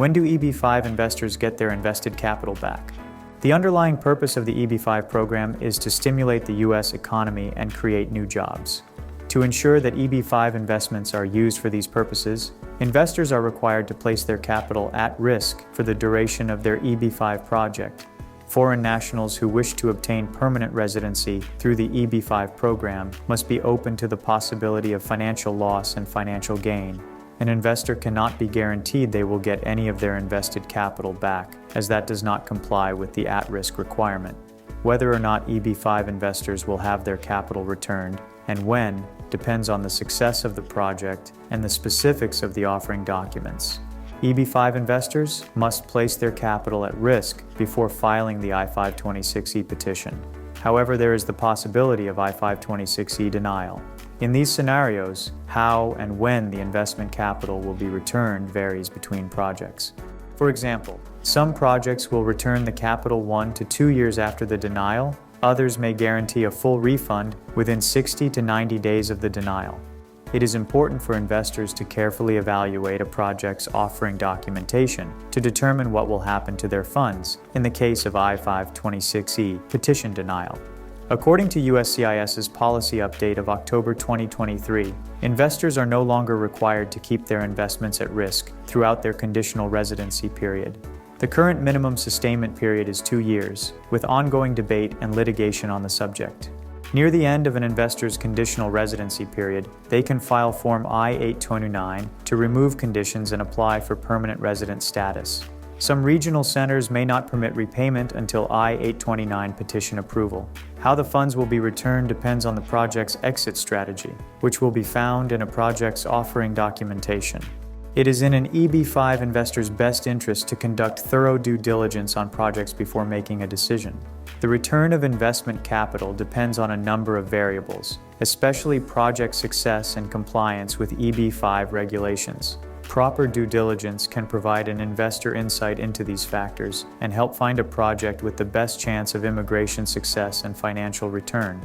When do EB-5 investors get their invested capital back? The underlying purpose of the EB-5 program is to stimulate the U.S. economy and create new jobs. To ensure that EB-5 investments are used for these purposes, investors are required to place their capital at risk for the duration of their EB-5 project. Foreign nationals who wish to obtain permanent residency through the EB-5 program must be open to the possibility of financial loss and financial gain. An investor cannot be guaranteed they will get any of their invested capital back, as that does not comply with the at-risk requirement. Whether or not EB-5 investors will have their capital returned, and when, depends on the success of the project and the specifics of the offering documents. EB-5 investors must place their capital at risk before filing the I-526E petition. However, there is the possibility of I-526E denial. In these scenarios, how and when the investment capital will be returned varies between projects. For example, some projects will return the capital 1 to 2 years after the denial. Others may guarantee a full refund within 60 to 90 days of the denial. It is important for investors to carefully evaluate a project's offering documentation to determine what will happen to their funds in the case of I-526E petition denial. According to USCIS's policy update of October 2023, investors are no longer required to keep their investments at risk throughout their conditional residency period. The current minimum sustainment period is 2 years, with ongoing debate and litigation on the subject. Near the end of an investor's conditional residency period, they can file Form I-829 to remove conditions and apply for permanent resident status. Some regional centers may not permit repayment until I-829 petition approval. How the funds will be returned depends on the project's exit strategy, which will be found in a project's offering documentation. It is in an EB-5 investor's best interest to conduct thorough due diligence on projects before making a decision. The return of investment capital depends on a number of variables, especially project success and compliance with EB-5 regulations. Proper due diligence can provide an investor insight into these factors and help find a project with the best chance of immigration success and financial return.